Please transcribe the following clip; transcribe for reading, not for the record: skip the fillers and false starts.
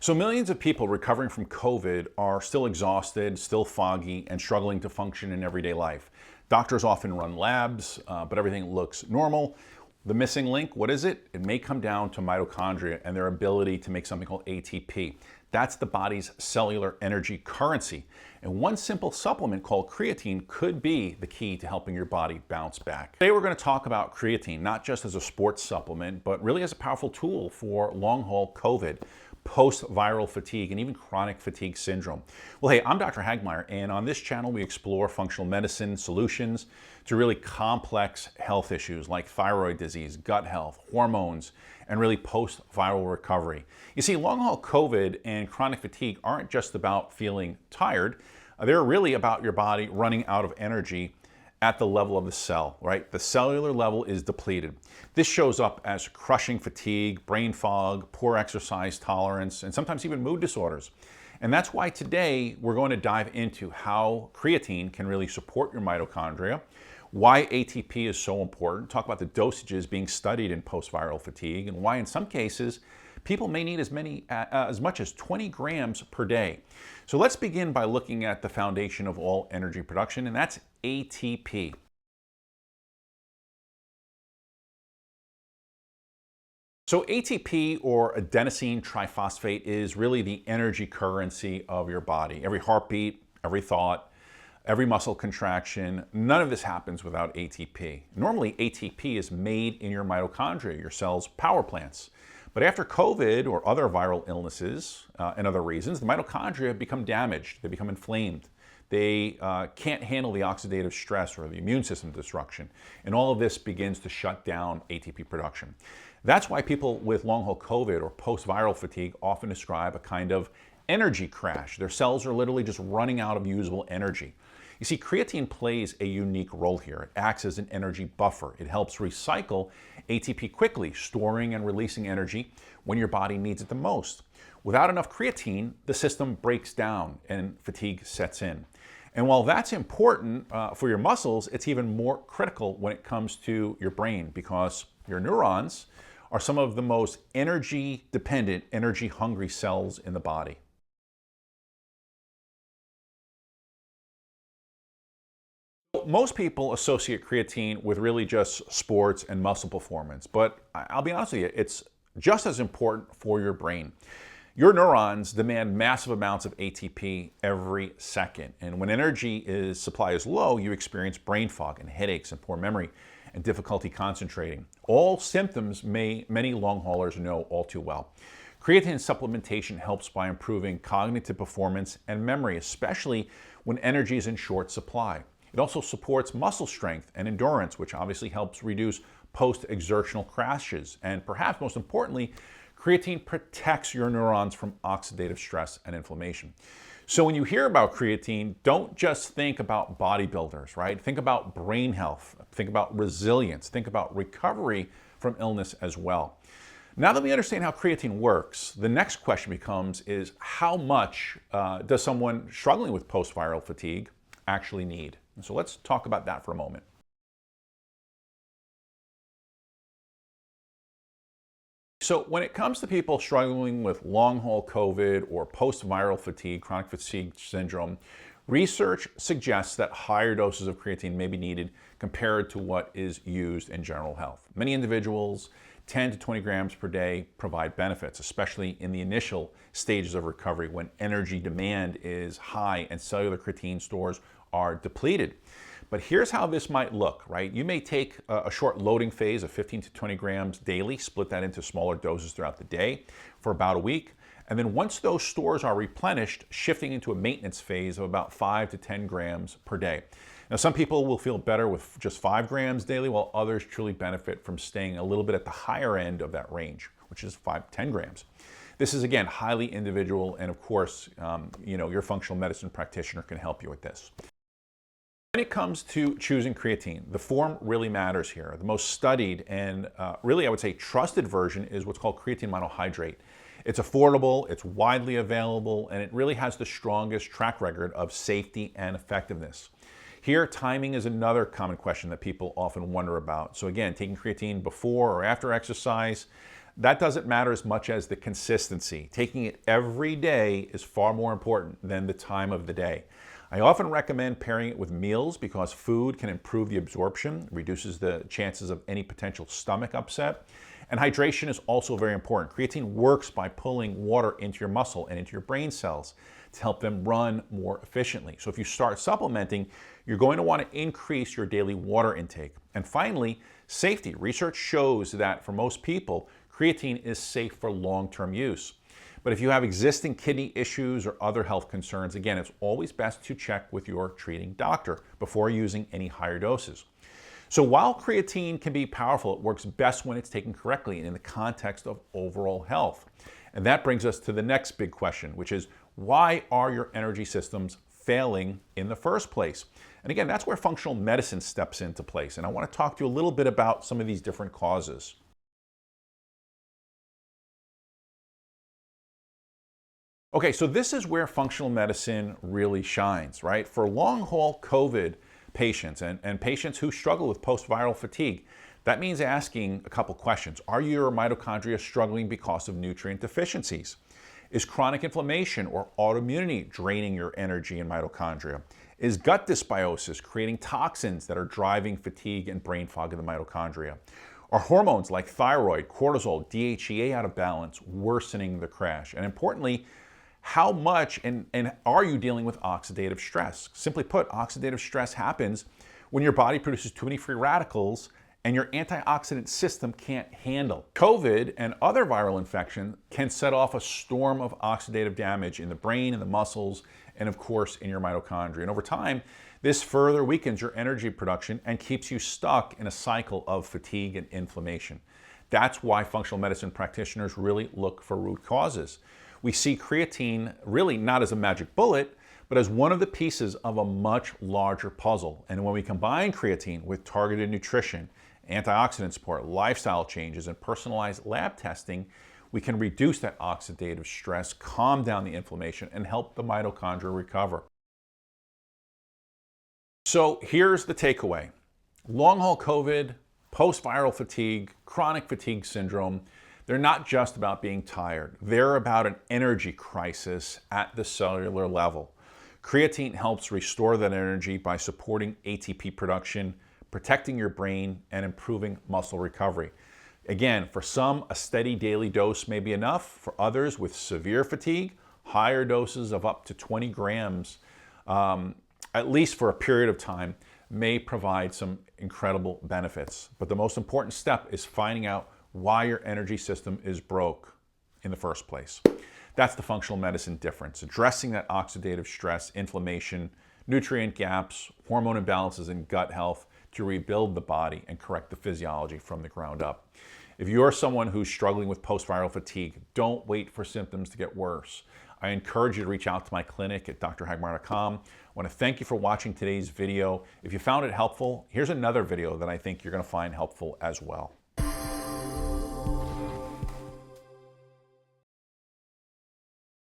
So millions of people recovering from COVID are still exhausted, still foggy, and struggling to function in everyday life. Doctors often run labs, but everything looks normal. The missing link, what is it? It may come down to mitochondria and their ability to make something called ATP. That's the body's cellular energy currency. And one simple supplement called creatine could be the key to helping your body bounce back. Today we're going to talk about creatine, not just as a sports supplement, but really as a powerful tool for long-haul COVID, post-viral fatigue, and even chronic fatigue syndrome. Well, hey, I'm Dr. Hagmeyer, and on this channel we explore functional medicine solutions to really complex health issues like thyroid disease, gut health, hormones, and really post-viral recovery. You see, long-haul COVID and chronic fatigue aren't just about feeling tired. They're really about your body running out of energy at the level of the cell, right? The cellular level is depleted. This shows up as crushing fatigue, brain fog, poor exercise tolerance, and sometimes even mood disorders. And that's why today we're going to dive into how creatine can really support your mitochondria, why ATP is so important, talk about the dosages being studied in post-viral fatigue, and why in some cases people may need as much as 20 grams per day. So let's begin by looking at the foundation of all energy production, and that's ATP. So ATP, or adenosine triphosphate, is really the energy currency of your body. Every heartbeat, every thought, every muscle contraction, none of this happens without ATP. Normally, ATP is made in your mitochondria, your cell's power plants. But after COVID or other viral illnesses and other reasons, the mitochondria become damaged, they become inflamed. They can't handle the oxidative stress or the immune system destruction. And all of this begins to shut down ATP production. That's why people with long-haul COVID or post-viral fatigue often describe a kind of energy crash. Their cells are literally just running out of usable energy. You see, creatine plays a unique role here. It acts as an energy buffer. It helps recycle ATP quickly, storing and releasing energy when your body needs it the most. Without enough creatine, the system breaks down and fatigue sets in. And while that's important for your muscles, it's even more critical when it comes to your brain, because your neurons are some of the most energy-dependent, energy-hungry cells in the body. Most people associate creatine with really just sports and muscle performance, but I'll be honest with you, it's just as important for your brain. Your neurons demand massive amounts of ATP every second, and when supply is low, you experience brain fog and headaches and poor memory and difficulty concentrating. All symptoms many long haulers know all too well. Creatine supplementation helps by improving cognitive performance and memory, especially when energy is in short supply. It also supports muscle strength and endurance, which obviously helps reduce post-exertional crashes. And perhaps most importantly, creatine protects your neurons from oxidative stress and inflammation. So when you hear about creatine, don't just think about bodybuilders, right? Think about brain health, think about resilience, think about recovery from illness as well. Now that we understand how creatine works, the next question becomes is how much does someone struggling with post-viral fatigue actually need? And so let's talk about that for a moment. So when it comes to people struggling with long-haul COVID or post-viral fatigue, chronic fatigue syndrome, research suggests that higher doses of creatine may be needed compared to what is used in general health. Many individuals, 10 to 20 grams per day, provide benefits, especially in the initial stages of recovery when energy demand is high and cellular creatine stores are depleted. But here's how this might look, right? You may take a short loading phase of 15 to 20 grams daily, split that into smaller doses throughout the day for about a week. And then once those stores are replenished, shifting into a maintenance phase of about 5 to 10 grams per day. Now, some people will feel better with just 5 grams daily, while others truly benefit from staying a little bit at the higher end of that range, which is 5 to 10 grams. This is, again, highly individual, and of course, your functional medicine practitioner can help you with this. When it comes to choosing creatine, the form really matters here. The most studied and really, I would say, trusted version is what's called creatine monohydrate. It's affordable, it's widely available, and it really has the strongest track record of safety and effectiveness. Here, timing is another common question that people often wonder about. So again, taking creatine before or after exercise, That doesn't matter as much as the consistency. Taking it every day is far more important than the time of the day. I often recommend pairing it with meals because food can improve the absorption, reduces the chances of any potential stomach upset. And hydration is also very important. Creatine works by pulling water into your muscle and into your brain cells to help them run more efficiently. So if you start supplementing, you're going to want to increase your daily water intake. And finally, safety. Research shows that for most people, creatine is safe for long-term use. But if you have existing kidney issues or other health concerns, again, it's always best to check with your treating doctor before using any higher doses. So while creatine can be powerful, it works best when it's taken correctly and in the context of overall health. And that brings us to the next big question, which is, why are your energy systems failing in the first place? And again, that's where functional medicine steps into place. And I want to talk to you a little bit about some of these different causes. Okay, so this is where functional medicine really shines, right? For long-haul COVID patients and patients who struggle with post-viral fatigue, that means asking a couple questions. Are your mitochondria struggling because of nutrient deficiencies? Is chronic inflammation or autoimmunity draining your energy and mitochondria? Is gut dysbiosis creating toxins that are driving fatigue and brain fog in the mitochondria? Are hormones like thyroid, cortisol, DHEA out of balance, worsening the crash? And importantly, how much and are you dealing with oxidative stress? Simply put, oxidative stress happens when your body produces too many free radicals and your antioxidant system can't handle. COVID and other viral infections can set off a storm of oxidative damage in the brain and the muscles and of course in your mitochondria. And over time, this further weakens your energy production and keeps you stuck in a cycle of fatigue and inflammation. That's why functional medicine practitioners really look for root causes. We see creatine really not as a magic bullet, but as one of the pieces of a much larger puzzle. And when we combine creatine with targeted nutrition, antioxidant support, lifestyle changes, and personalized lab testing, we can reduce that oxidative stress, calm down the inflammation, and help the mitochondria recover. So here's the takeaway. Long-haul COVID, post-viral fatigue, chronic fatigue syndrome, they're not just about being tired. They're about an energy crisis at the cellular level. Creatine helps restore that energy by supporting ATP production, protecting your brain, and improving muscle recovery. Again, for some, a steady daily dose may be enough. For others with severe fatigue, higher doses of up to 20 grams, at least for a period of time, may provide some incredible benefits. But the most important step is finding out why your energy system is broke in the first place. That's the functional medicine difference, addressing that oxidative stress, inflammation, nutrient gaps, hormone imbalances, and gut health to rebuild the body and correct the physiology from the ground up. If you're someone who's struggling with post-viral fatigue, don't wait for symptoms to get worse. I encourage you to reach out to my clinic at drhagmeyer.com. I want to thank you for watching today's video. If you found it helpful, here's another video that I think you're going to find helpful as well.